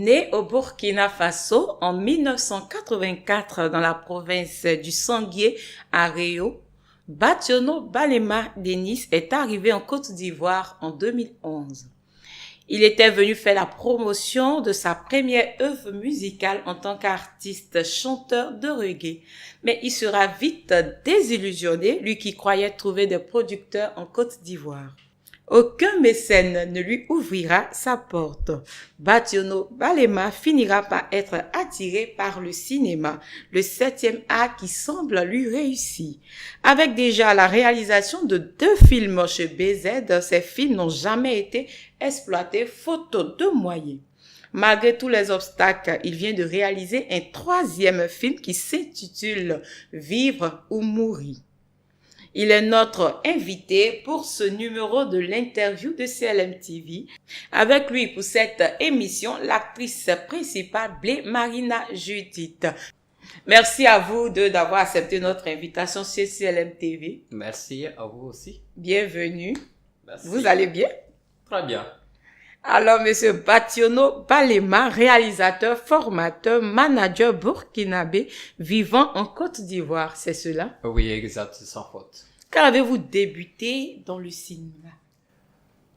Né au Burkina Faso en 1984 dans la province du Sanguier à Réau, Bationo Balema Denis est arrivé en Côte d'Ivoire en 2011. Il était venu faire la promotion de sa première œuvre musicale en tant qu'artiste chanteur de reggae. Mais il sera vite désillusionné, lui qui croyait trouver des producteurs en Côte d'Ivoire. Aucun mécène ne lui ouvrira sa porte. Bationo Balema finira par être attiré par le cinéma, le 7e art qui semble lui réussir. Avec déjà la réalisation de 2 films chez BZ, ces films n'ont jamais été exploités faute de moyens. Malgré tous les obstacles, il vient de réaliser un 3e film qui s'intitule Vivre ou mourir. Il est notre invité pour ce numéro de l'interview de CLM TV. Avec lui pour cette émission, l'actrice principale Blé Marina Judith. Merci à vous deux d'avoir accepté notre invitation sur CLM TV. Merci à vous aussi. Bienvenue. Merci. Vous allez bien? Très bien. Alors, monsieur Bationo Balema, réalisateur, formateur, manager burkinabé, vivant en Côte d'Ivoire, c'est cela? Oui, exact, sans faute. Quand avez-vous débuté dans le cinéma?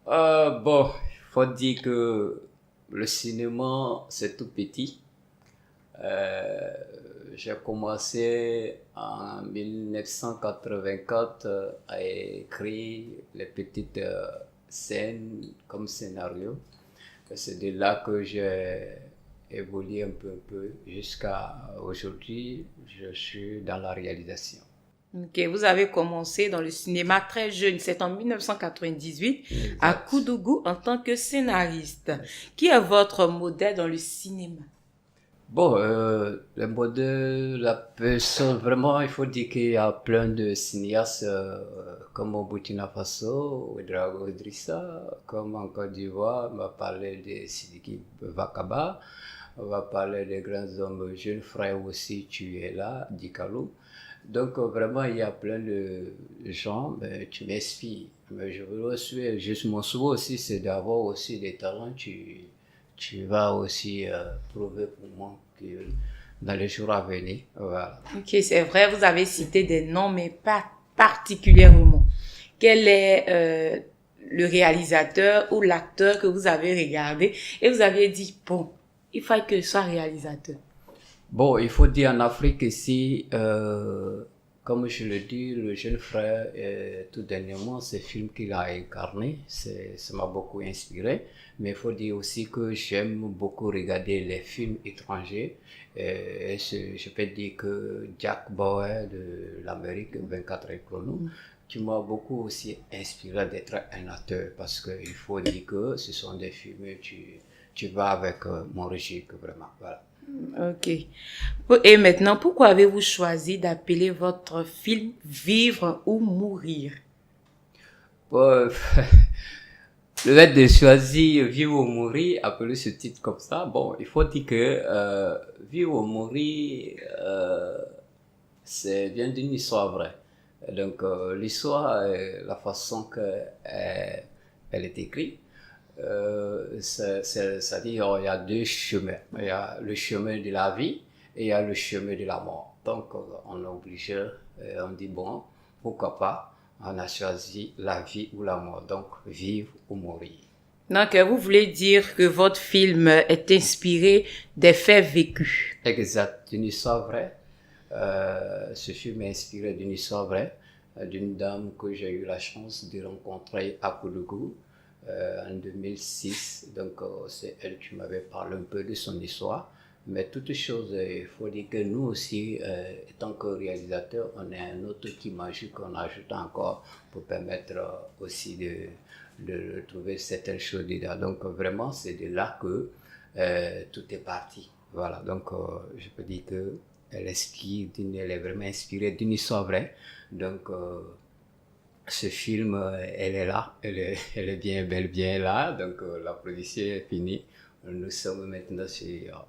Bon, il faut dire que le cinéma, c'est tout petit. J'ai commencé en 1984 à écrire les petites scènes comme scénario. C'est de là que j'ai évolué un peu jusqu'à aujourd'hui. Je suis dans la réalisation. Ok, vous avez commencé dans le cinéma très jeune, c'est en 1998 Exact. à Koudougou en tant que scénariste. Qui est votre modèle dans le cinéma? Bon, le modèle, la personne, vraiment, il faut dire qu'il y a plein de cinéastes comme au Burkina Faso, Ouedraogo Idrissa, comme en Côte d'Ivoire, on va parler de Sidiki Vakaba, on va parler des grands hommes, jeunes frères aussi, tu es là, Dikalou. Donc vraiment, il y a plein de gens, mais tu m'inspires. Mais mon souhait aussi, c'est d'avoir aussi des talents. Tu vas aussi prouver pour moi que dans les jours à venir, voilà. Ok, c'est vrai, vous avez cité des noms, mais pas particulièrement. Quel est le réalisateur ou l'acteur que vous avez regardé et vous avez dit, bon, il faut que je sois réalisateur? Bon, il faut dire en Afrique ici, comme je le dis, le jeune frère, tout dernièrement, ce film qu'il a incarné, ça m'a beaucoup inspiré. Mais il faut dire aussi que j'aime beaucoup regarder les films étrangers. Je peux dire que Jack Bauer de l'Amérique, 24 heures chrono, qui m'a beaucoup aussi inspiré d'être un acteur. Parce qu'il faut dire que ce sont des films, tu vas avec mon registre, vraiment. Voilà. Ok. Et maintenant, pourquoi avez-vous choisi d'appeler votre film Vivre ou mourir? Bon, le fait de choisir Vivre ou mourir, appeler ce titre comme ça, bon, il faut dire que Vivre ou mourir, c'est vient d'une histoire vraie. Donc, l'histoire, la façon qu'elle est écrite, c'est-à-dire il y a 2 chemins. Il y a le chemin de la vie et il y a le chemin de la mort. Donc on est obligé, on dit bon, pourquoi pas, on a choisi la vie ou la mort, donc vivre ou mourir. Donc, vous voulez dire que votre film est inspiré des faits vécus? Exact, d'une histoire vraie. Ce film est inspiré d'une histoire vraie, d'une dame que j'ai eu la chance de rencontrer à Koudougou. En 2006, donc c'est elle qui m'avait parlé un peu de son histoire. Mais toute chose, il faut dire que nous aussi, étant que réalisateurs, on est un autre qui magie qu'on ajoute encore pour permettre aussi de trouver certaines choses dedans. Donc vraiment, c'est de là que tout est parti. Voilà, donc je peux dire que elle est vraiment inspirée d'une histoire vraie. Donc ce film, elle est là, elle est bien, bel bien là, donc la production est finie. Nous sommes maintenant sur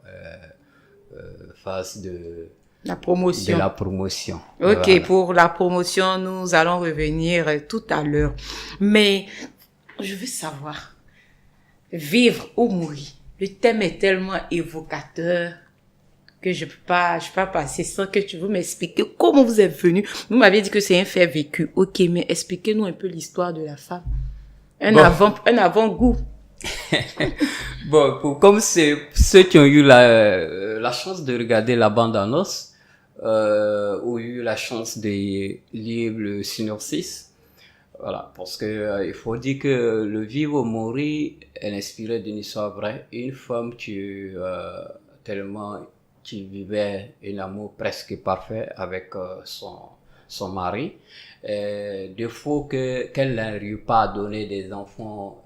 phase de la promotion. De la promotion. Ok, voilà. Pour la promotion, nous allons revenir tout à l'heure. Mais je veux savoir, vivre ou mourir, Le thème est tellement évocateur que je peux pas passer sans que vous m'expliquiez comment vous êtes venu. Vous m'avez dit que c'est un fait vécu. Ok, mais expliquez-nous un peu l'histoire de la femme. Un avant-goût. Bon, comme c'est ceux qui ont eu la chance de regarder la bande-annonce, ont eu la chance de lire le synopsis. Voilà, parce que il faut dire que le Vivre ou Mourir est inspiré d'une histoire vraie. Une femme qui vivait un amour presque parfait avec son mari. Des fois qu'elle n'arrive pas à donner des enfants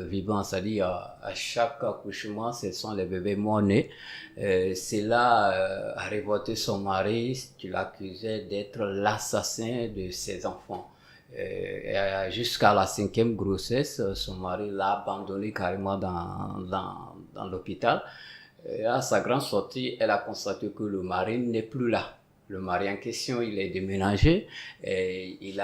vivants, c'est-à-dire à chaque accouchement, ce sont les bébés morts-nés. C'est là a révolté son mari, qui l'accusait d'être l'assassin de ses enfants. Jusqu'à la 5e grossesse, son mari l'a abandonné carrément dans l'hôpital. Et à sa grande sortie, elle a constaté que le mari n'est plus là. Le mari en question, il est déménagé et il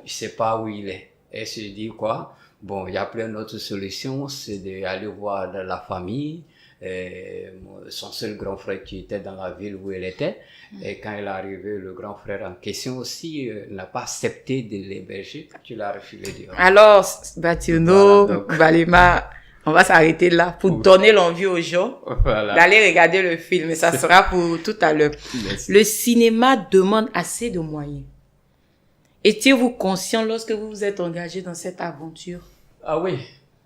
sait pas où il est. Elle se dit quoi? Bon, il y a plein d'autres solutions, c'est d'aller voir la famille, son seul grand frère qui était dans la ville où elle était. Et quand il est arrivé, le grand frère en question aussi n'a pas accepté de l'héberger, tu l'as refusé dehors. Alors, Bationo, Balema, on va s'arrêter là pour donner l'envie aux gens d'aller regarder le film. Et ça sera pour tout à l'heure. Le cinéma demande assez de moyens. Étiez-vous conscient lorsque vous vous êtes engagé dans cette aventure? Ah oui,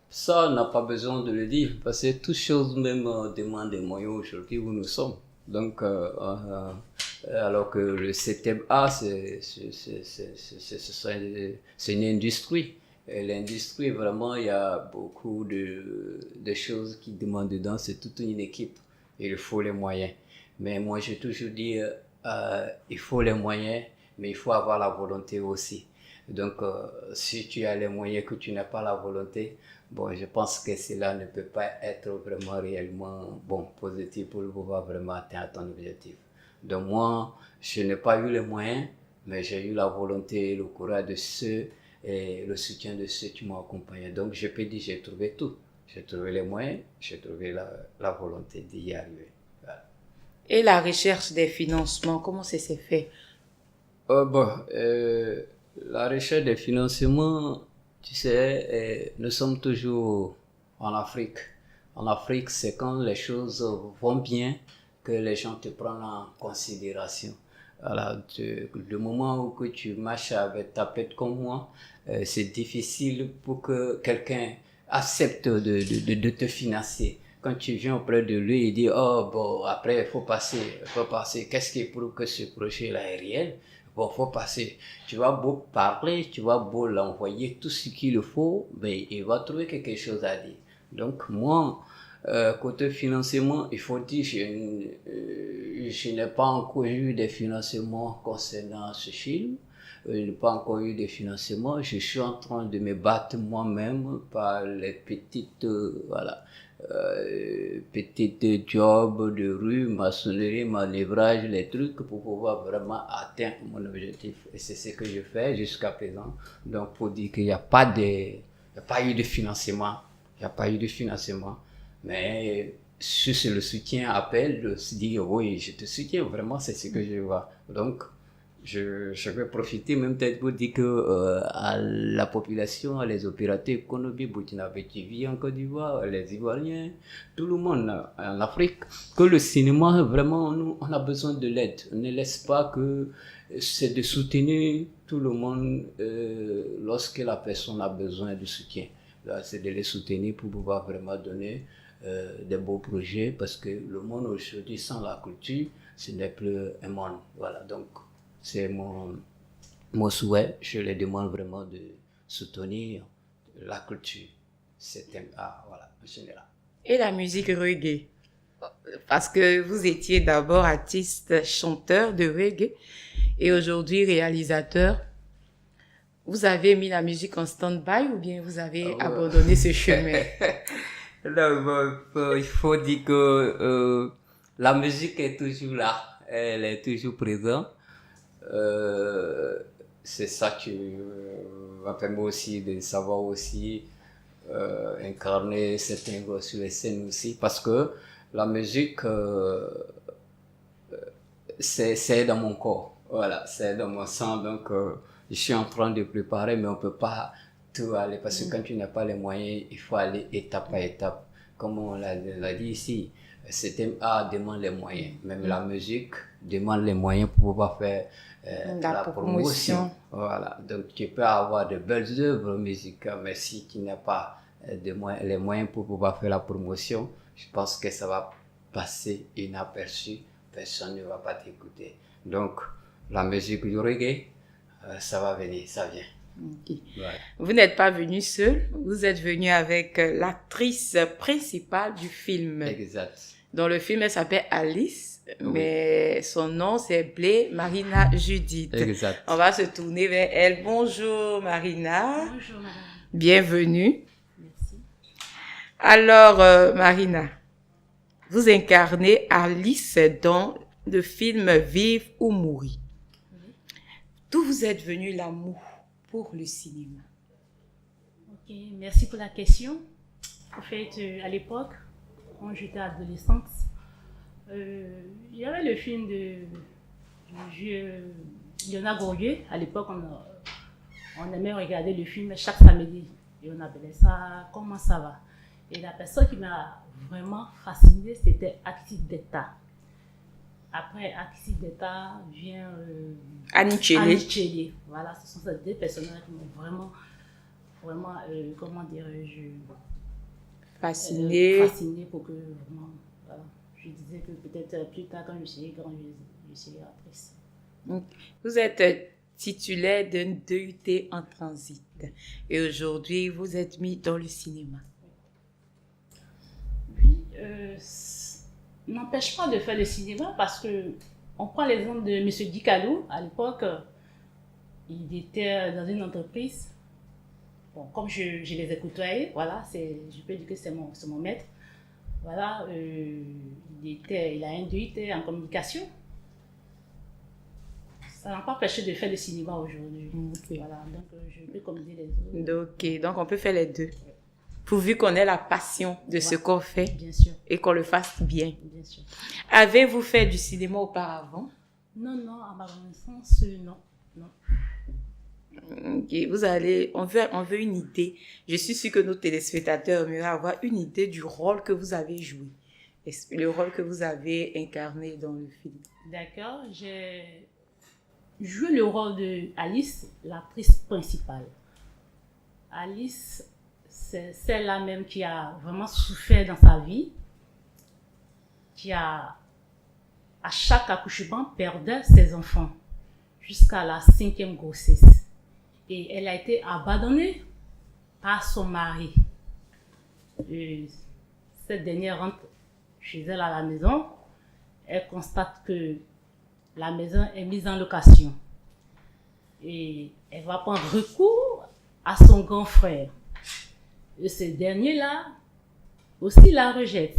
ça on n'a pas besoin de le dire, parce que toute chose même demande des moyens aujourd'hui où nous sommes. Donc, alors que le 7e art, c'est une industrie. Et l'industrie, vraiment, il y a beaucoup de choses qui demandent dedans. C'est toute une équipe. Il faut les moyens. Mais moi, j'ai toujours dit, il faut les moyens, mais il faut avoir la volonté aussi. Donc, si tu as les moyens que tu n'as pas la volonté, bon, je pense que cela ne peut pas être vraiment réellement positif pour pouvoir vraiment atteindre ton objectif. Donc, moi, je n'ai pas eu les moyens, mais j'ai eu la volonté et le courage de ceux et le soutien de ceux qui m'ont accompagné. Donc, je peux dire, j'ai trouvé tout. J'ai trouvé les moyens, j'ai trouvé la volonté d'y arriver. Voilà. Et la recherche des financements, comment ça s'est fait? La recherche des financements, tu sais, nous sommes toujours en Afrique. En Afrique, c'est quand les choses vont bien que les gens te prennent en considération. Voilà, le moment où que tu marches avec ta pète comme moi, c'est difficile pour que quelqu'un accepte de te financer. Quand tu viens auprès de lui, il dit, après, il faut passer. Qu'est-ce qui prouve que ce projet-là est réel? Bon, faut passer. Tu vas beau parler, tu vas beau l'envoyer tout ce qu'il faut, mais il va trouver quelque chose à dire. Donc, moi, côté financement, il faut dire, je n'ai pas encore eu de financement concernant ce film. Je n'ai pas encore eu de financement. Je suis en train de me battre moi-même par les petites jobs de rue, maçonnerie, manœuvrage, les trucs pour pouvoir vraiment atteindre mon objectif. Et c'est ce que je fais jusqu'à présent. Donc, pour dire qu'il n'y a pas eu de financement. Il n'y a pas eu de financement. Mais si c'est le soutien appel, de se dire oui, je te soutiens, vraiment, c'est ce que je vois. Donc, je vais profiter même peut-être pour dire que à la population, à les opérateurs économiques, Burkinabé qui vit en Côte d'Ivoire, les Ivoiriens, tout le monde en Afrique, que le cinéma, vraiment, nous, on a besoin de l'aide. On ne laisse pas que c'est de soutenir tout le monde lorsque la personne a besoin de soutien. Là, c'est de les soutenir pour pouvoir vraiment donner des beaux projets, parce que le monde aujourd'hui, sans la culture, ce n'est plus un monde. Voilà, donc c'est mon souhait. Je les demande vraiment de soutenir la culture, cet art, voilà, en général. Et la musique reggae? Parce que vous étiez d'abord artiste, chanteur de reggae et aujourd'hui réalisateur. Vous avez mis la musique en stand-by ou bien vous avez abandonné ce chemin? Non, il faut dire que la musique est toujours là, elle est toujours présente. C'est ça qui va permettre aussi de savoir aussi incarner certains rôles sur les scènes aussi, parce que la musique, c'est dans mon corps, voilà, c'est dans mon sang, donc je suis en train de préparer, mais on peut pas tout aller, parce que quand tu n'as pas les moyens, il faut aller étape par étape. Comme on l'a dit ici, cet art demande les moyens, même la musique demande les moyens pour pouvoir faire la promotion. Voilà, donc tu peux avoir de belles œuvres musicales, mais si tu n'as pas les moyens pour pouvoir faire la promotion, je pense que ça va passer inaperçu, personne ne va pas t'écouter. Donc, la musique du reggae, ça va venir, ça vient. Okay. Ouais. Vous n'êtes pas venu seul, vous êtes venu avec l'actrice principale du film. Exact. Dans le film, elle s'appelle Alice, Oui. mais son nom c'est Blé Marina Judith. Exact. On va se tourner vers elle. Bonjour Marina. Bonjour madame. Bienvenue. Merci. Alors Marina, vous incarnez Alice dans le film Vivre ou mourir. Oui. D'où vous êtes venu l'amour pour le cinéma? Ok, merci pour la question. En fait, à l'époque, quand j'étais adolescente, il y avait le film de Léonard Gourier. À l'époque, on aimait regarder le film chaque samedi. Et on appelait ça « Comment ça va ?» Et la personne qui m'a vraiment fascinée, c'était Active d'État. Après Active d'État vient Annie Tchélier. Voilà, ce sont ces deux personnages qui m'ont vraiment, comment dirais-je, fasciné pour que vraiment, voilà, je disais que peut-être plus tard quand je serai grande, je serai actrice. Vous êtes titulaire d'un DUT en transit et aujourd'hui vous êtes mis dans le cinéma. Oui, n'empêche pas de faire le cinéma parce que on prend l'exemple de M. Guy Calou. À l'époque, il était dans une entreprise. Bon, comme je les ai côtoyés, voilà, je peux dire que c'est mon maître. Voilà, il a un DUT en communication. Ça n'a pas empêché de faire le cinéma aujourd'hui. Okay. Voilà, donc je peux combiner les deux. Ok, donc on peut faire les deux. Pourvu qu'on ait la passion de ce qu'on fait. Bien sûr. Et qu'on le fasse bien. Bien sûr. Avez-vous fait du cinéma auparavant? Non, à ma connaissance, non. Okay. On veut une idée. Je suis sûre que nos téléspectateurs aimeraient avoir une idée du rôle que vous avez joué. Le rôle que vous avez incarné dans le film. D'accord, j'ai joué le rôle de Alice, l'actrice principale. Alice, c'est celle-là même qui a vraiment souffert dans sa vie, qui a, à chaque accouchement, perdait ses enfants jusqu'à la 5e grossesse. Et elle a été abandonnée par son mari. Et cette dernière rentre chez elle à la maison, elle constate que la maison est mise en location. Et elle va prendre recours à son grand frère. Et ce dernier-là aussi la rejette.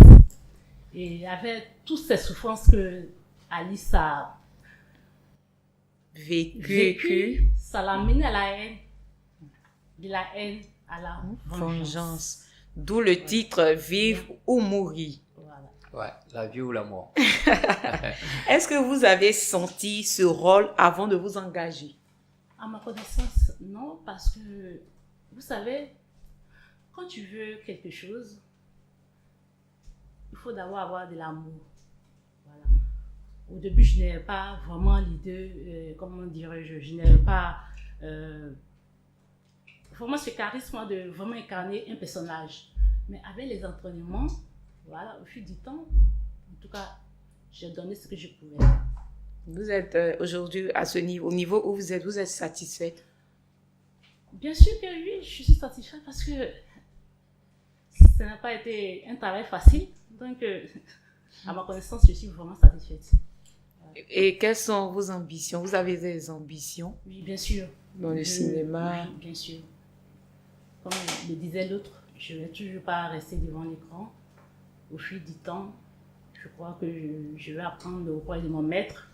Et avec toutes ces souffrances que Alice a vécues, ça l'a mené à la haine. De la haine à la vengeance. D'où le titre Vivre ou mourir. Voilà. Ouais, la vie ou la mort. Est-ce que vous avez senti ce rôle avant de vous engager? À ma connaissance, non, parce que, vous savez, quand tu veux quelque chose, il faut d'abord avoir de l'amour. Voilà. Au début, je n'avais pas vraiment l'idée, comment dirais-je, je n'avais pas vraiment ce charisme de vraiment incarner un personnage. Mais avec les entraînements, voilà, au fil du temps, en tout cas, j'ai donné ce que je pouvais. Vous êtes aujourd'hui à ce niveau, au niveau où vous êtes satisfaite? Bien sûr que oui, je suis satisfaite parce que ça n'a pas été un travail facile. Donc, à ma connaissance, je suis vraiment satisfaite. Et quelles sont vos ambitions? Vous avez des ambitions? Oui, bien sûr. Dans le cinéma? Oui, bien sûr. Comme le disait l'autre, je ne vais toujours pas rester devant l'écran. Au fil du temps, je crois que je vais apprendre le rôle de mon maître,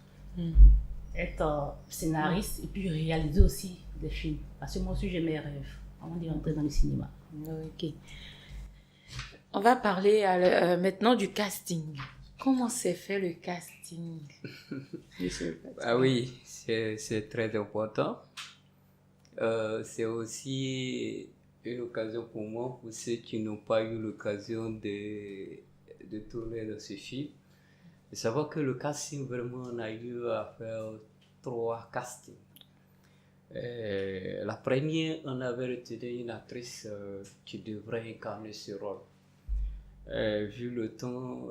être scénariste et puis réaliser aussi des films. Parce que moi aussi, j'ai mes rêves. avant d'entrer dans le cinéma. Ok. On va parler maintenant du casting. Comment s'est fait le casting? Ah oui, c'est très important. C'est aussi une occasion pour moi, pour ceux qui n'ont pas eu l'occasion de tourner dans ce film. De savoir que le casting, vraiment, on a eu à faire 3 castings. La première, on avait retenu une actrice qui devrait incarner ce rôle. Vu le temps,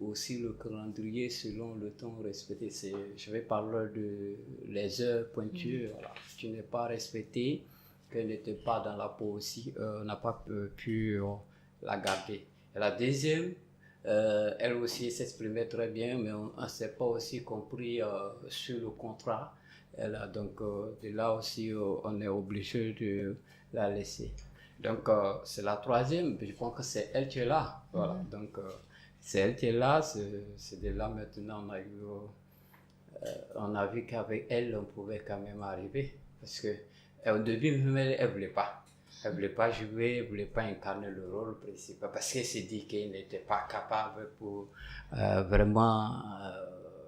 aussi le calendrier, selon le temps respecté, je vais parler de les heures pointues, voilà, qui n'est pas respectée, qu'elle n'était pas dans la peau aussi, on n'a pas pu la garder. Et la deuxième, elle aussi s'exprimait très bien, mais on ne s'est pas aussi compris sur le contrat. Donc de là aussi, on est obligé de la laisser. Donc, c'est la troisième, je pense que c'est elle qui est là. Voilà. Donc, c'est elle qui est là, c'est de là maintenant, on a vu qu'avec elle, on pouvait quand même arriver. Parce qu'au début, même elle ne voulait pas. Elle ne voulait pas jouer, elle ne voulait pas incarner le rôle principal. Parce qu'elle s'est dit qu'elle n'était pas capable pour vraiment...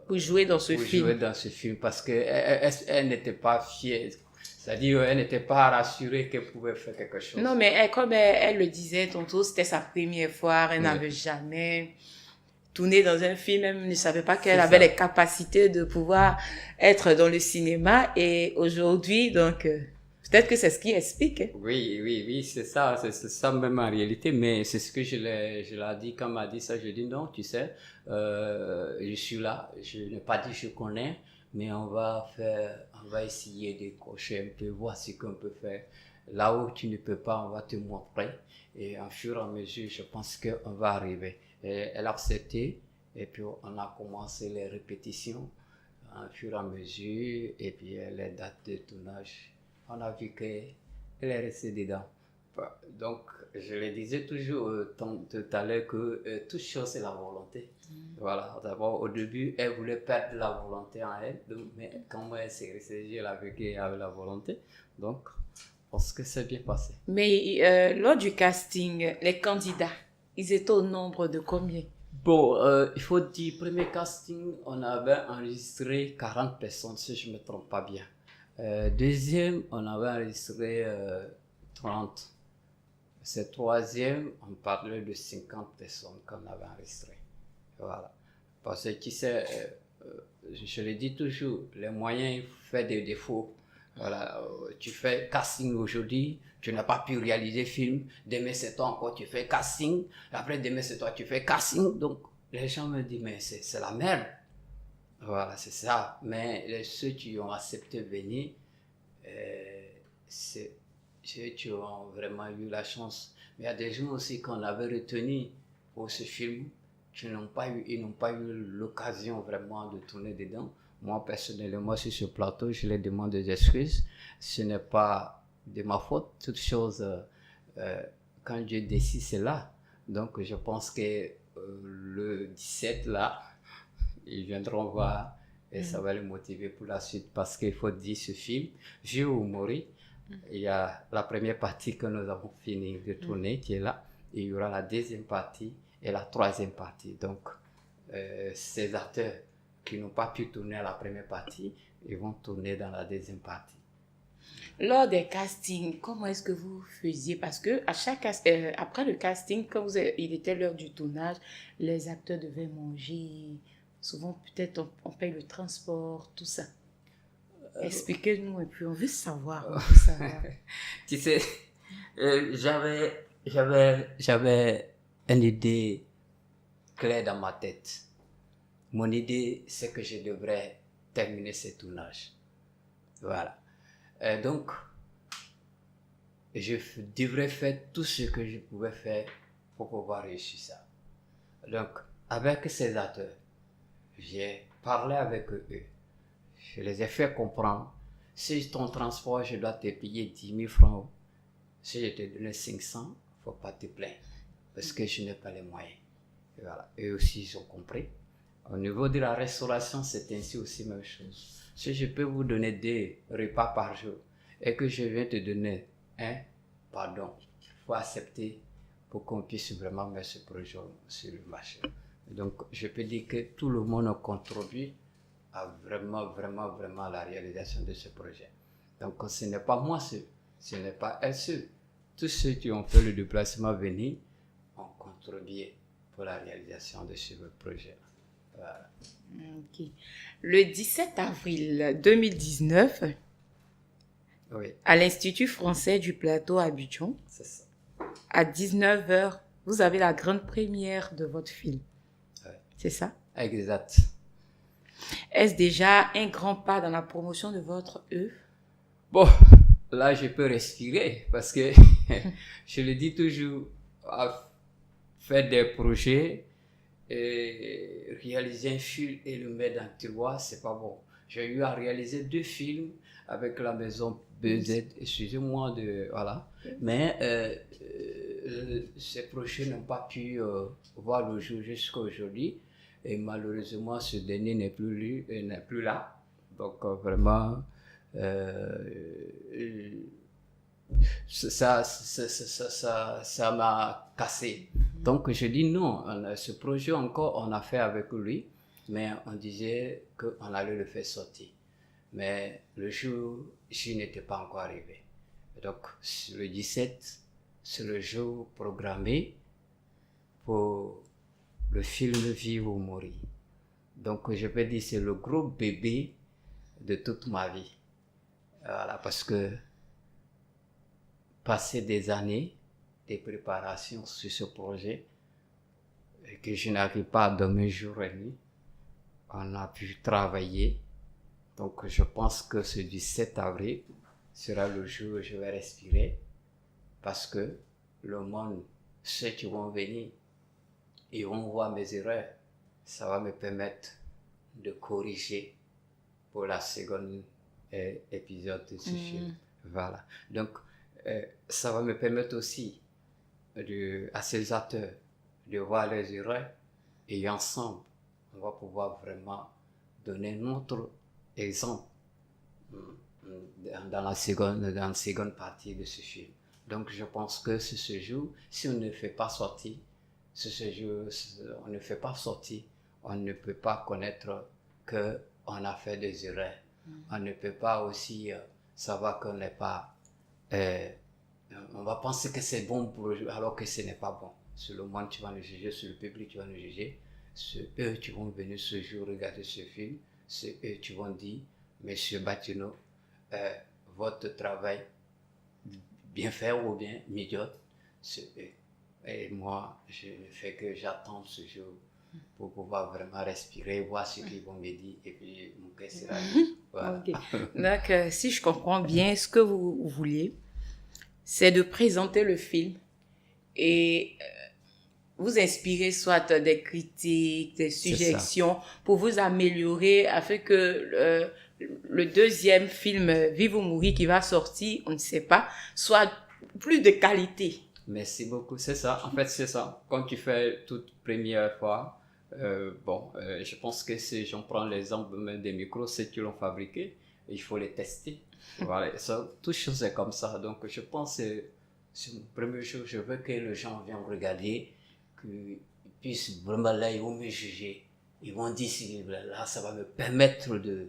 pour jouer dans ce film. Jouer dans ce film, parce qu'elle n'était pas fière. C'est-à-dire qu'elle n'était pas rassurée qu'elle pouvait faire quelque chose. Non, mais comme elle le disait tantôt, c'était sa première fois, elle n'avait jamais tourné dans un film, elle ne savait pas qu'elle avait les capacités de pouvoir être dans le cinéma, et aujourd'hui, donc, peut-être que c'est ce qui explique. Hein. Oui, c'est ça même en réalité, mais c'est ce que je l'ai dit, quand elle m'a dit ça, je dis non, tu sais, je suis là, je n'ai pas dit je connais, mais on va essayer de cocher un peu, voir ce qu'on peut faire. Là où tu ne peux pas, on va te montrer. Et en fur et à mesure, je pense qu'on va arriver. Et elle a accepté, et puis on a commencé les répétitions en fur et à mesure, et puis les dates de tournage, on a vu qu'elle est restée dedans. Donc, je le disais toujours tout à l'heure que toute chose, c'est la volonté. Voilà, d'abord, au début, elle voulait perdre la volonté en elle, donc, mais quand elle s'est ressaisie, elle a vu qu'elle avait la volonté. Donc, parce que c'est bien passé. Mais lors du casting, les candidats, ils étaient au nombre de combien? Bon, il faut dire, premier casting, on avait enregistré 40 personnes, si je ne me trompe pas bien. Deuxième, on avait enregistré 30. C'est troisième, on parlait de 50 personnes qu'on avait enregistrées. Voilà. Parce que tu sais, je le dis toujours, les moyens font des défauts. Voilà. Tu fais casting aujourd'hui, tu n'as pas pu réaliser le film. Demain c'est toi encore, tu fais casting. Après demain c'est toi, tu fais casting. Donc les gens me disent, mais c'est la merde. Voilà, c'est ça. Mais ceux qui ont accepté de venir, c'est ceux qui ont vraiment eu la chance. Mais il y a des gens aussi qu'on avait retenus pour ce film, ils n'ont pas eu l'occasion vraiment de tourner dedans. Moi, personnellement, sur ce plateau, je les demande des excuses. Ce n'est pas de ma faute. Toute chose, quand Dieu décide, c'est là. Donc, je pense que le 17, là, ils viendront voir et ça va les motiver pour la suite. Parce qu'il faut dire ce film, Vieux ou mourir, il y a la première partie que nous avons fini de tourner qui est là. Et il y aura la deuxième partie et la troisième partie. Donc, ces acteurs qui n'ont pas pu tourner à la première partie, ils vont tourner dans la deuxième partie. Lors des castings, comment est-ce que vous faisiez? Parce que après le casting, quand il était l'heure du tournage, les acteurs devaient manger. Souvent, peut-être, on paye le transport, tout ça. Expliquez-nous un peu, on veut savoir. Tu sais, j'avais une idée claire dans ma tête. Mon idée, c'est que je devrais terminer ce tournage. Voilà. Donc, je devrais faire tout ce que je pouvais faire pour pouvoir réussir ça. Donc, avec ces acteurs, j'ai parlé avec eux. Je les ai fait comprendre. Si ton transport, je dois te payer 10 000 francs. Si je te donne 500, il ne faut pas te plaindre. Parce que je n'ai pas les moyens. Et voilà. Eux aussi, ils ont compris. Au niveau de la restauration, c'est ainsi aussi la même chose. Si je peux vous donner 2 repas par jour et que je viens te donner 1, pardon, il faut accepter pour qu'on puisse vraiment mettre ce projet sur le marché. Donc, je peux dire que tout le monde a contribué à vraiment la réalisation de ce projet. Donc, ce n'est pas moi seul, ce n'est pas elle seule. Tous ceux qui ont fait le déplacement venir ont contribué pour la réalisation de ce projet. Voilà. Ok. Le 17 avril 2019, Oui, à l'Institut français du plateau à Abidjan, c'est ça. à 19h, vous avez la grande première de votre film. Ouais. C'est ça? Exact. Est-ce déjà un grand pas dans la promotion de votre œuvre? Bon, là, je peux respirer parce que je le dis toujours, à faire des projets, et réaliser un film et le mettre dans le tiroir, c'est pas bon. J'ai eu à réaliser 2 films avec la maison BZ, excusez-moi voilà. Mais ces projets n'ont pas pu voir le jour jusqu'à aujourd'hui. Et malheureusement, ce dernier n'est plus là. Donc vraiment, ça m'a cassé. Donc je dis non, ce projet encore, on a fait avec lui, mais on disait qu'on allait le faire sortir. Mais le jour, je n'étais pas encore arrivé. Donc le 17, c'est le jour programmé pour le film Vivre ou mourir. Donc je peux dire c'est le gros bébé de toute ma vie. Voilà, parce que passer des années de préparation sur ce projet et que je n'arrive pas à dormir jour et nuit, on a pu travailler. Donc je pense que ce 17 avril sera le jour où je vais respirer parce que le monde, ceux qui vont venir, ils vont voir mes erreurs. Ça va me permettre de corriger pour la seconde épisode de ce film. Voilà. Donc, ça va me permettre aussi à ces acteurs de voir les erreurs et ensemble, on va pouvoir vraiment donner notre exemple dans la seconde partie de ce film. Donc, je pense que c'est ce jour, si on ne fait pas sortir, on ne fait pas sortir, on ne peut pas connaître qu'on a fait des erreurs. On ne peut pas aussi savoir qu'on n'est pas... on va penser que c'est bon pour eux, alors que ce n'est pas bon. C'est le monde qui va nous juger, c'est le public qui va nous juger. C'est eux qui vont venir ce jour regarder ce film. C'est eux qui vont dire, Monsieur Batino, votre travail bien fait ou bien médiocre, c'est eux. Et moi, je ne fais que j'attends ce jour pour pouvoir vraiment respirer, voir ce qu'ils vont me dire et puis mon cœur sera libre. Voilà. Okay. Donc, si je comprends bien, ce que vous vouliez, c'est de présenter le film et vous inspirer soit des critiques, des suggestions pour vous améliorer afin que le deuxième film, Vivre ou mourir, qui va sortir, on ne sait pas, soit plus de qualité. Merci beaucoup, c'est ça. En fait, c'est ça. Quand tu fais toute première fois, je pense que si j'en prends l'exemple même des micros, ceux qui l'ont fabriqué, il faut les tester. Voilà, ça, toute chose est comme ça. Donc, je pense que c'est une première chose. Je veux que les gens viennent regarder, qu'ils puissent vraiment là, ils vont me juger. Ils vont dire, là, ça va me permettre de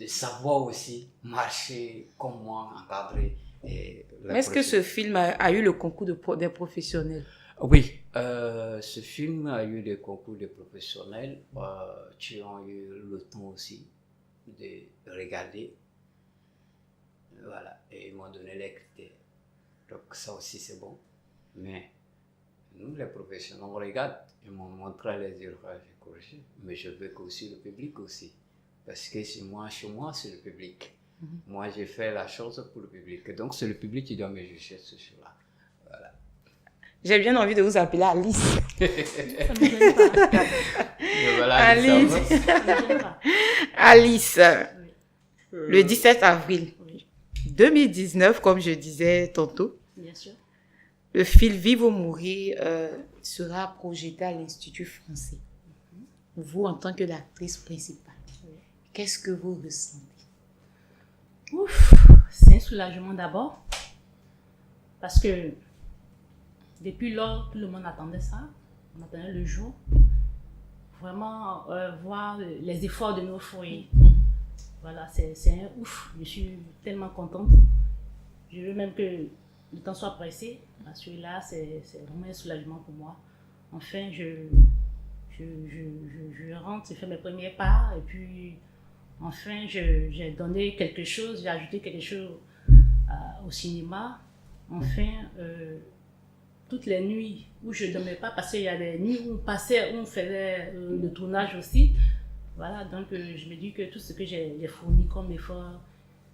savoir aussi marcher comme moi, encadrer. Mais est-ce que ce film a eu le concours des professionnels? Oui, ce film a eu des concours de professionnels qui ont eu le temps aussi de regarder. Voilà, et ils m'ont donné les critères. Donc ça aussi c'est bon. Mais nous les professionnels, on regarde, ils m'ont montré les erreurs, j'ai corrigé. Mais je veux que aussi le public aussi. Parce que chez moi, c'est le public. Moi, j'ai fait la chose pour le public. Donc, c'est le public qui doit me juger ce jour-là. Voilà. J'ai bien envie de vous appeler Alice. Ça me gêne pas. Voilà, Alice. Oui. Le 17 avril 2019, comme je disais tantôt, Bien sûr. le film Vivre ou mourir sera projeté à l'Institut français. Vous, en tant que l'actrice principale, qu'est-ce que vous ressentez? Ouf, c'est un soulagement d'abord. Parce que depuis lors, tout le monde attendait ça. On attendait le jour. Vraiment voir les efforts de nos foyers. Voilà, c'est un ouf. Je suis tellement contente. Je veux même que le temps soit pressé. Parce que là, c'est vraiment un soulagement pour moi. Enfin, je rentre, j'ai fait mes premiers pas. Et puis, enfin, j'ai donné quelque chose, j'ai ajouté quelque chose au cinéma. Enfin, toutes les nuits où je ne dormais pas, parce qu'il y a des nuits où on faisait le tournage aussi. Voilà, donc je me dis que tout ce que j'ai fourni comme effort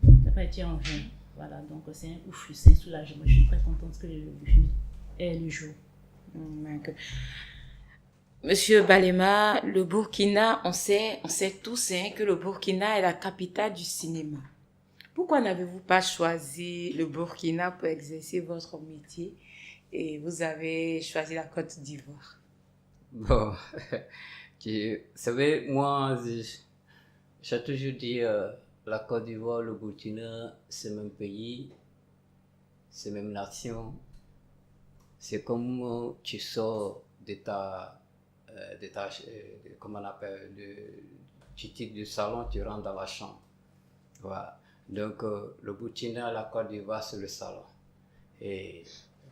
n'a pas été en vain. Voilà, donc c'est un ouf, c'est un soulagement. Je suis très contente que le film ait le jour. Monsieur Balema, le Burkina, on sait tous que le Burkina est la capitale du cinéma. Pourquoi n'avez-vous pas choisi le Burkina pour exercer votre métier et vous avez choisi la Côte d'Ivoire? Bon, vous savez, moi, j'ai toujours dit la Côte d'Ivoire, le Burkina, c'est le même pays, c'est la même nation. C'est comme tu sors comment on appelle, tu quittes du salon, tu rentres dans la chambre. Voilà. Donc, le Burkina, la Côte d'Ivoire, c'est le salon. Et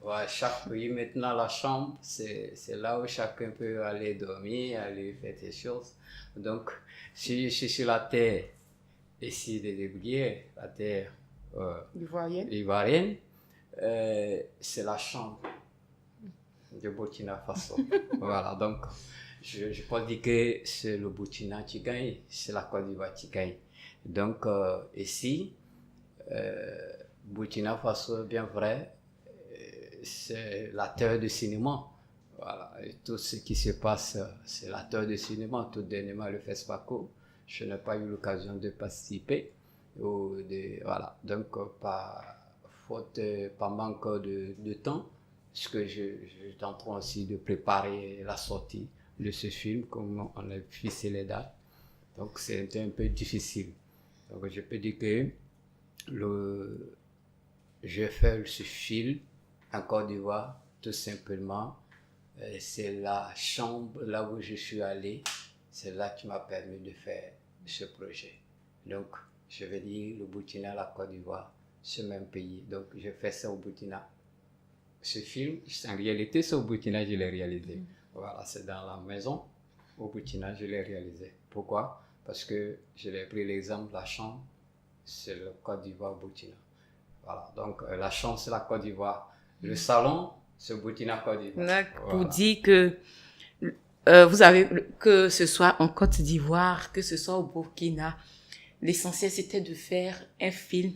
voilà, chaque pays, maintenant, la chambre, c'est là où chacun peut aller dormir, aller faire des choses. Donc, si je suis sur la terre, ici, des Débrouillères, la terre ivoirienne, c'est la chambre du Burkina Faso. Voilà, donc, je peux dire que c'est le Burkina qui gagne, c'est la Côte d'Ivoire qui gagne. Donc, ici, Burkina Faso, bien vrai, c'est la terre du cinéma. Voilà. Et tout ce qui se passe, c'est la terre du cinéma. Tout dernièrement, le FESPACO, je n'ai pas eu l'occasion de participer. Voilà. Donc, par manque de temps, parce que je suis en train aussi de préparer la sortie de ce film, comme on a fixé les dates. Donc, c'était un peu difficile. Donc, je peux dire que je fais ce film en Côte d'Ivoire, tout simplement. C'est la chambre là où je suis allé, c'est là qui m'a permis de faire ce projet. Donc, je vais dire le Burkina, la Côte d'Ivoire, ce même pays. Donc, je fais ça au Burkina. Ce film, en réalité, c'est au Burkina que je l'ai réalisé. Voilà, c'est dans la maison, au Burkina, je l'ai réalisé. Pourquoi? Parce que je l'ai pris l'exemple, la chambre, c'est le Côte d'Ivoire, Burkina. Voilà, donc la chambre, c'est la Côte d'Ivoire. Le salon, c'est Burkina, Côte d'Ivoire. Voilà. Voilà. Pour dire que vous avez, que ce soit en Côte d'Ivoire, que ce soit au Burkina, l'essentiel c'était de faire un film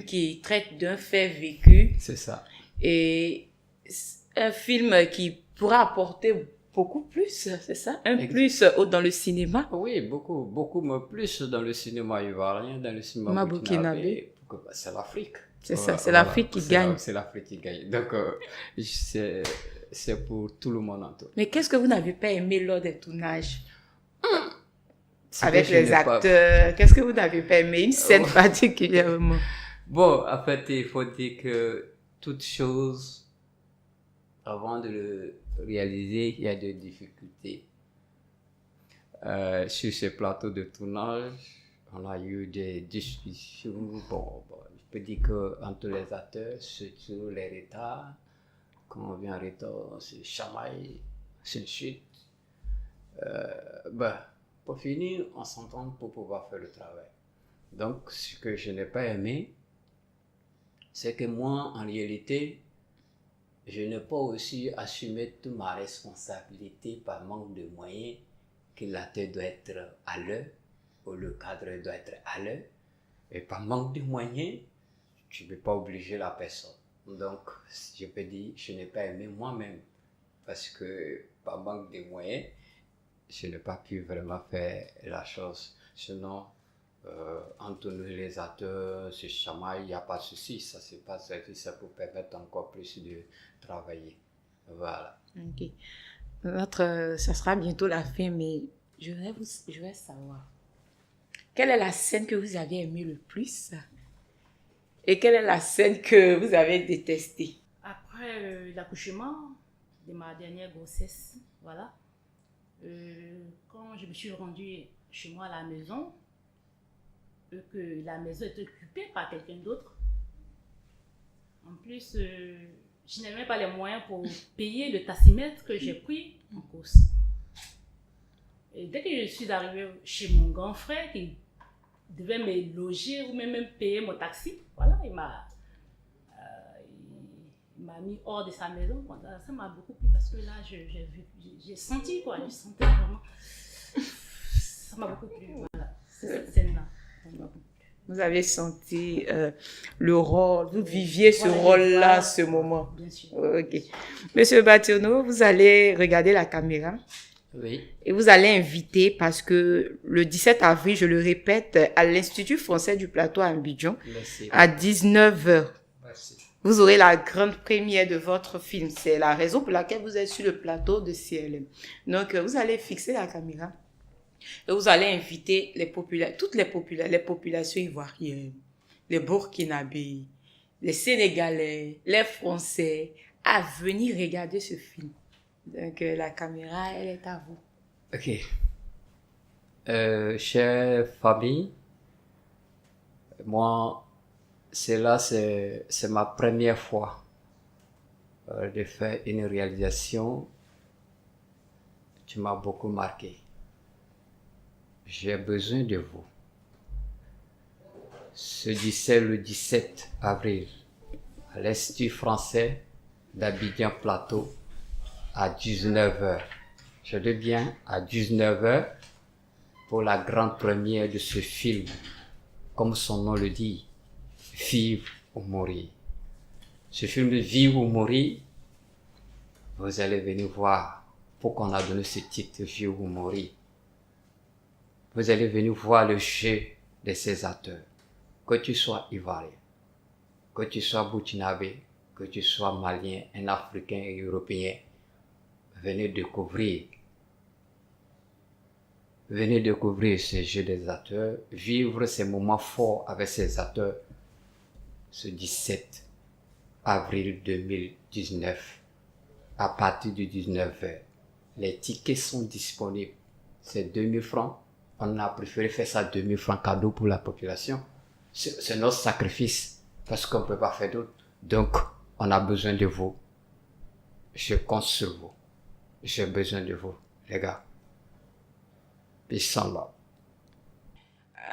qui traite d'un fait vécu. C'est ça. Et un film qui pourra apporter beaucoup plus, c'est ça? Plus dans le cinéma? Oui, beaucoup plus dans le cinéma ivoirien, dans le cinéma burkinabé. C'est l'Afrique. C'est ça, c'est l'Afrique qui gagne. C'est l'Afrique qui gagne. Donc, c'est pour tout le monde en tout. Mais qu'est-ce que vous n'avez pas aimé lors des tournages? Avec les acteurs, qu'est-ce que vous n'avez pas aimé? Une scène particulièrement? Bon, en fait, il faut dire que toute chose, avant de le réaliser, il y a des difficultés. Sur ce plateau de tournage, on a eu des discussions. Bon, je peux dire qu'entre les acteurs, surtout les retards, quand on vient en retard, c'est chamaille, c'est une chute. Pour finir, on s'entend pour pouvoir faire le travail. Donc, ce que je n'ai pas aimé, c'est que moi, en réalité, je n'ai pas aussi assumé toute ma responsabilité par manque de moyens, que l'acteur doit être à l'heure, ou le cadre doit être à l'heure. Et par manque de moyens, tu ne peux pas obliger la personne. Donc, je peux dire, je n'ai pas aimé moi-même, parce que par manque de moyens, je n'ai pas pu vraiment faire la chose. Sinon, entre nous les acteurs, ce chamaille, il n'y a pas de souci. Ça se passe, ça pour permettre encore plus de travailler. Voilà. Ok. Ça sera bientôt la fin, mais je vais savoir. Quelle est la scène que vous avez aimée le plus? Et quelle est la scène que vous avez détestée? Après l'accouchement de ma dernière grossesse, voilà, quand je me suis rendue chez moi à la maison, que la maison était occupée par quelqu'un d'autre, en plus, je n'avais même pas les moyens pour payer le taximètre que j'ai pris en course. Et dès que je suis arrivée chez mon grand frère, qui devait me loger ou même payer mon taxi, voilà, il m'a mis hors de sa maison. Ça m'a beaucoup plu parce que là, j'ai senti, quoi, je sentais vraiment. Ça m'a beaucoup plu, voilà, cette scène-là. Vous avez senti le rôle, vous viviez ce Voilà, rôle-là, voilà. ce moment. Bien sûr. Ok. Monsieur Bationo, vous allez regarder la caméra Oui. et vous allez inviter, parce que le 17 avril, je le répète, à l'Institut français du plateau à Abidjan, Merci. à 19h, Merci. vous aurez la grande première de votre film. C'est la raison pour laquelle vous êtes sur le plateau de CLM. Donc, vous allez fixer la caméra. Et vous allez inviter toutes les populations ivoiriennes, les Burkinabés, les Sénégalais, les Français, à venir regarder ce film. Donc, la caméra, elle est à vous. Ok. Chère famille, moi, c'est ma première fois de faire une réalisation qui m'a beaucoup marqué. J'ai besoin de vous. Le 17 avril, à l'Institut français d'Abidjan Plateau, à 19h. Je dis bien à 19h pour la grande première de ce film. Comme son nom le dit, Vivre ou mourir. Ce film de Vivre ou mourir, vous allez venir voir pourquoi on a donné ce titre, Vivre ou mourir. Vous allez venir voir le jeu de ces acteurs. Que tu sois ivoirien, que tu sois burkinabé, que tu sois malien, un africain et européen, venez découvrir ces jeux des acteurs, vivre ces moments forts avec ces acteurs ce 17 avril 2019 à partir du 19h. Les tickets sont disponibles. C'est 2000 francs. On a préféré faire ça 2000 francs cadeau pour la population. C'est notre sacrifice parce qu'on ne peut pas faire d'autre. Donc, on a besoin de vous. Je compte sur vous. J'ai besoin de vous, les gars. Peace and love.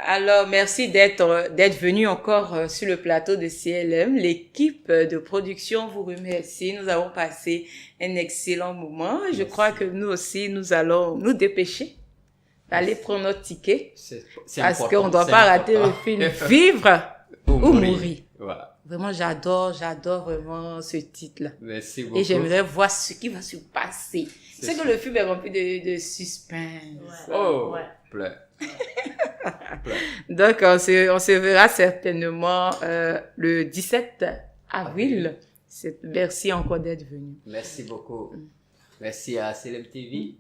Alors, merci d'être venu encore sur le plateau de CLM. L'équipe de production vous remercie. Nous avons passé un excellent moment. Je crois que nous aussi, nous allons nous dépêcher d'aller prendre notre ticket. C'est parce important, qu'on ne doit c'est pas rater le important. film Vivre ou mourir. Voilà. Vraiment, j'adore vraiment ce titre-là. Merci beaucoup. Et j'aimerais voir ce qui va se passer. C'est que sûr. le film est rempli de suspense. Ouais. Oh, Ouais. plein. Donc, on se verra certainement le 17 avril. Merci encore d'être venu. Merci beaucoup. Merci à CLM TV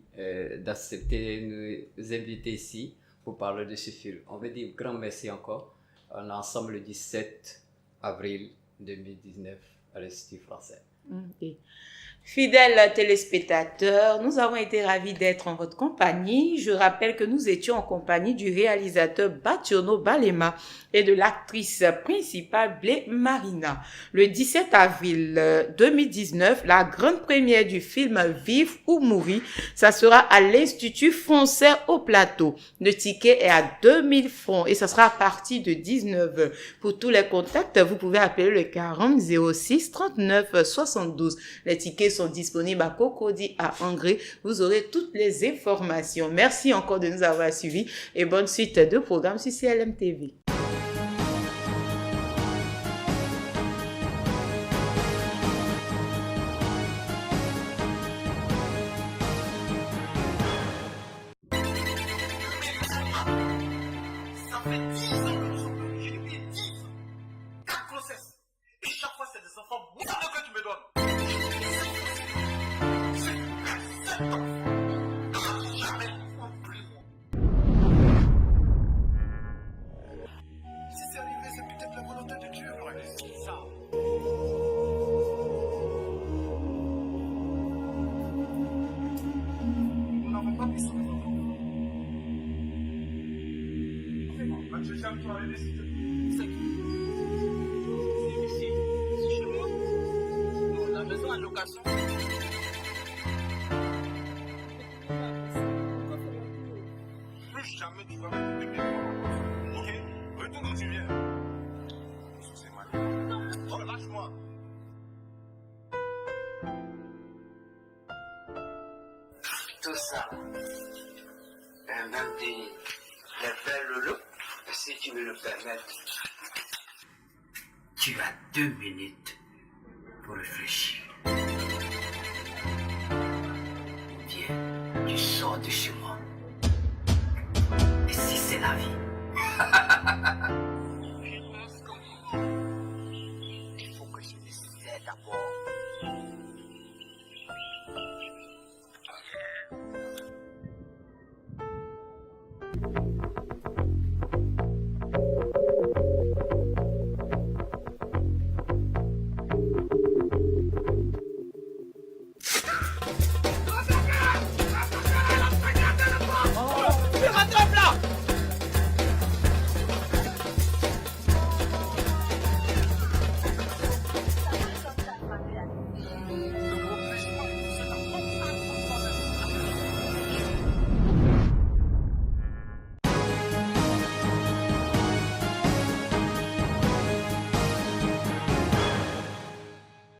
d'accepter de nous inviter ici pour parler de ce film. On veut dire grand merci encore. On est ensemble le 17 avril 2019 à l'Institut français. Okay. Fidèles téléspectateurs, nous avons été ravis d'être en votre compagnie. Je rappelle que nous étions en compagnie du réalisateur Bationo Balema et de l'actrice principale Blé Marina. Le 17 avril 2019, la grande première du film Vivre ou mourir, ça sera à l'Institut français au plateau. Le ticket est à 2000 francs et ça sera à partir de 19h. Pour tous les contacts, vous pouvez appeler le 40 06 39 72. Les tickets sont disponibles à Cocody, à Angré. Vous aurez toutes les informations. Merci encore de nous avoir suivis et bonne suite de programmes sur CLM TV. Ça fait 10 ans que nous sommes là. J'ai dit 10 ans. 4 grossesses. Et chaque fois, c'est des enfants moins de que tu me donnes. C'est 7 ans. Jamais en prison. Si c'est arrivé, c'est peut-être la volonté de Dieu. C'est qui? C'est ici, c'est chez moi. Non, la maison en location. Plus jamais tu vas me dire de ok? Retourne où tu viens. C'est mal. Oh, lâche-moi. Tout ça, même des belles loulous, si tu me le permets, tu as 2 minutes pour réfléchir. Viens, tu sors de chez moi. Et si c'est la vie, il faut que je le sais d'abord.